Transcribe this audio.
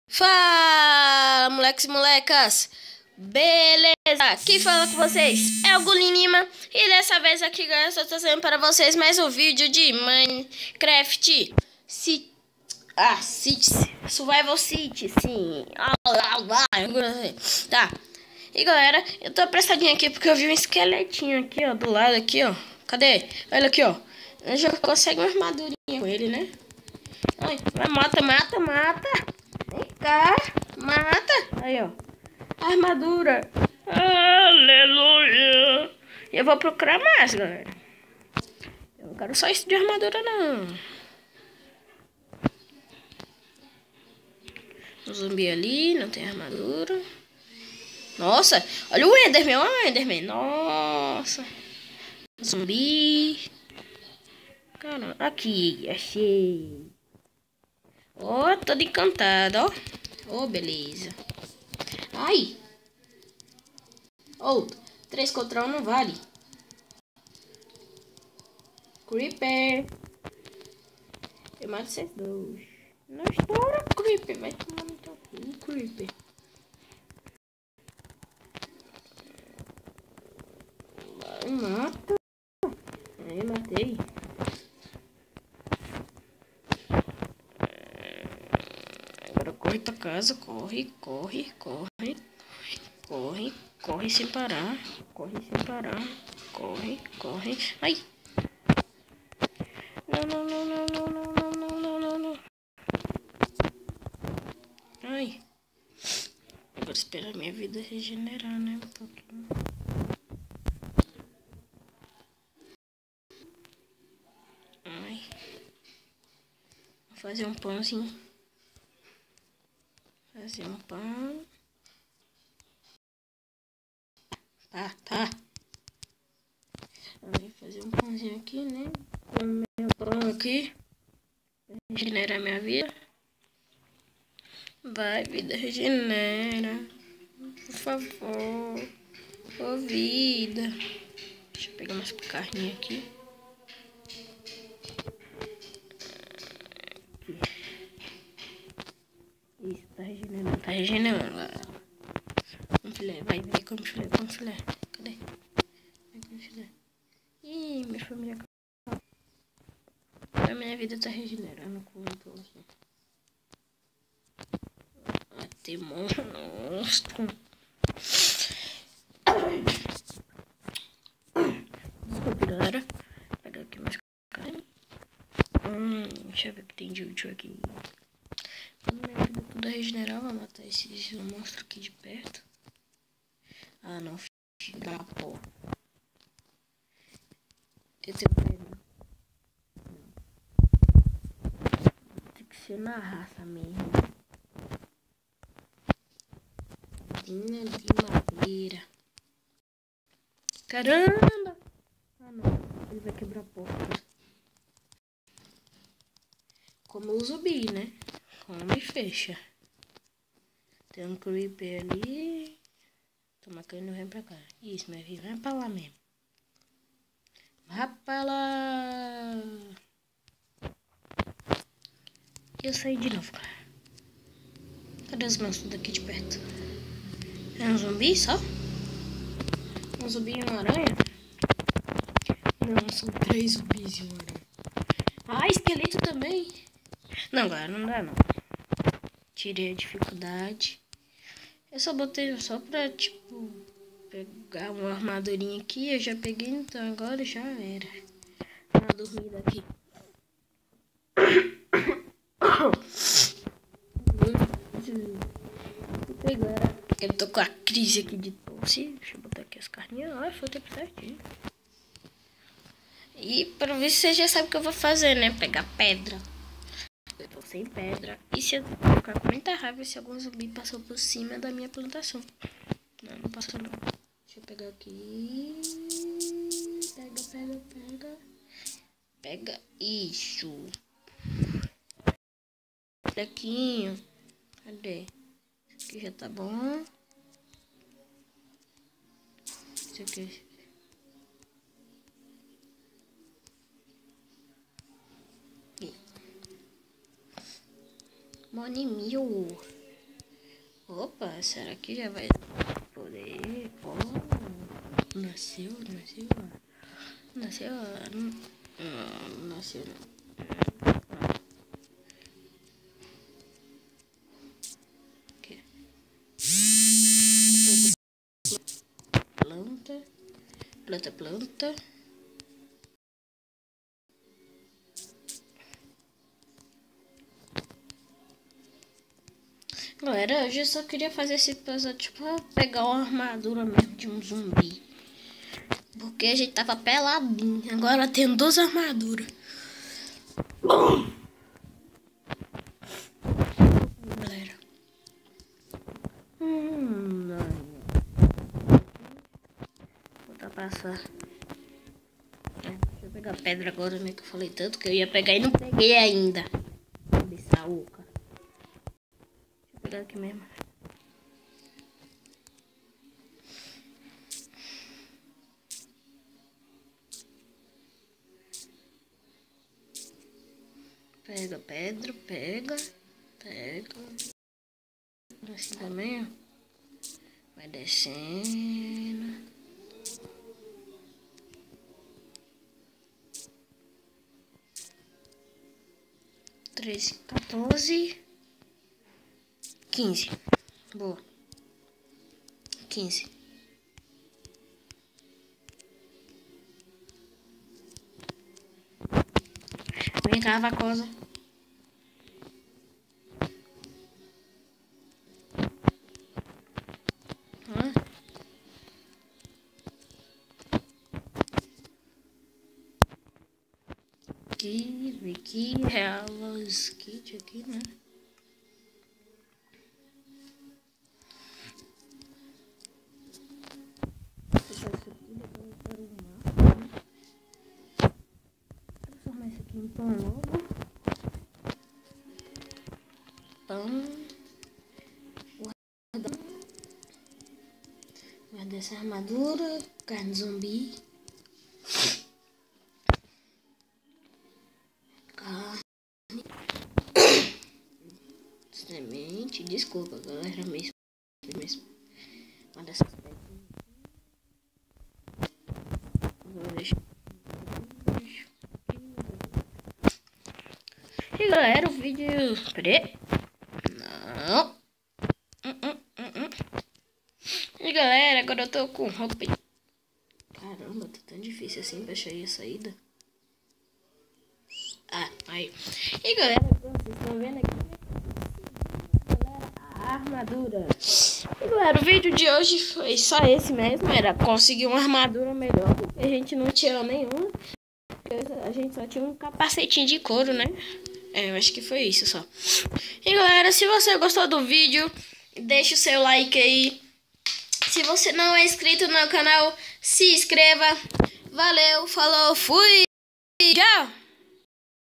Fala, moleques e molecas! Beleza? Quem fala com vocês é o Gulin Lima. E dessa vez aqui, galera, eu estou trazendo para vocês mais um vídeo de Minecraft Survival City, sim. Tá. E galera, eu tô apressadinho aqui porque eu vi um esqueletinho aqui, ó, do lado aqui, ó. Cadê? Olha aqui, ó. Eu já consigo uma armadurinha com ele, né? Ai, vai, mata. Vem cá, mata. Aí, ó. Armadura. Aleluia. Eu vou procurar mais, galera. Eu não quero só isso de armadura, não. Um zumbi ali, não tem armadura. Nossa, olha o Enderman, Nossa. Zumbi. Caramba, aqui, achei. Ó, todo encantado, ó. Ó, beleza. Ai. Oh, 3 contra 1 não vale. Creeper. Eu mato vocês dois. Não estoura, Creeper. Vai tomar no teu cu, Creeper. Vai, mata. Aí, matei. Agora corre pra casa. Corre sem parar. Corre. Ai. Não. Ai. Agora esperar minha vida regenerar, né? Um pouquinho. Ai. Vou fazer um pãozinho. Fazer um pão. Tá. Aí fazer um pãozinho aqui, né? Comer o pão aqui. Regenerar minha vida. Vai, vida, regenera. Por favor. Ô, vida. Deixa eu pegar umas carninhas aqui. Isso, tá regenerando. Come filé, vai, come filé. Cadê? Vai, come filé. Ih, minha família. A minha vida tá regenerando com o pãozinho. Tem monstro. Desculpa, galera. Vou pegar aqui mais carne. Deixa eu ver o que tem de útil aqui. Quando minha vida toda regenerar, eu vou matar esses monstros aqui de perto. Ah, não. Filho pô. Eu tenho pena. Tem que ser na raça mesmo. Linha de madeira. Caramba! Ah, não. Ele vai quebrar a porta. Como o zumbi, né? Come e fecha. Tem um creeper ali. Toma que ele não vem pra cá. Isso, minha filha. Vai pra lá mesmo. Vai pra lá. Eu saí de novo, cara. Cadê os monstros daqui de perto? É um zumbi só? Um zumbi e uma aranha? Não, são 3 zumbis e uma aranha. Ah, esqueleto também. Não, galera, não dá não. Tirei a dificuldade. Eu só botei só pra, tipo, pegar uma armadurinha aqui. Eu já peguei, então agora já era. Uma dormida aqui. Agora eu tô com a crise aqui de tosse. Deixa eu botar aqui as carninhas. Olha, foi tempo certinho. E pra ver se você já sabe o que eu vou fazer, né? Pegar pedra. Eu tô sem pedra. E se eu ficar com muita raiva se algum zumbi passou por cima da minha plantação. Não passou não. Deixa eu pegar aqui. Pega isso. Flequinho. Cadê? Isso aqui já tá bom. Isso aqui. Money mil. Opa, será que já vai poder? Oh, nasceu. Nasceu. Não, nasceu não. Aqui. Planta. Galera, hoje eu só queria fazer esse episódio pra pegar uma armadura mesmo de um zumbi. Porque a gente tava peladinho. Agora tem 2 armaduras. Galera. Vou passar. Deixa eu pegar pedra agora, né? Que eu falei tanto que eu ia pegar e não peguei ainda. Saúca. Deixa eu pegar aqui mesmo. Pega pedra, pega. Assim também, ó. Vai descendo. Treze, 14, 15. Boa. 15. Vem cá, vacosa. Aqui, Hellos Kit aqui, né? Transformar isso aqui em pão novo. Pão. Guarda essa armadura. Carne zumbi. Semente, desculpa galera, mesmo. Uma dessas pedras. Vou deixar. E galera, o vídeo. Peraí. Não. E galera, agora eu tô com roupa. Caramba, tá tão difícil assim pra achar aí a saída. Ah, aí. E galera, vocês estão vendo aqui? Armadura. E galera, o vídeo de hoje foi só esse mesmo. Era conseguir uma armadura melhor, porque a gente não tinha nenhuma. A gente só tinha um capacetinho de couro, né? Eu acho que foi isso só. E galera, se você gostou do vídeo, deixa o seu like aí. Se você não é inscrito no canal, se inscreva. Valeu, falou, fui, tchau!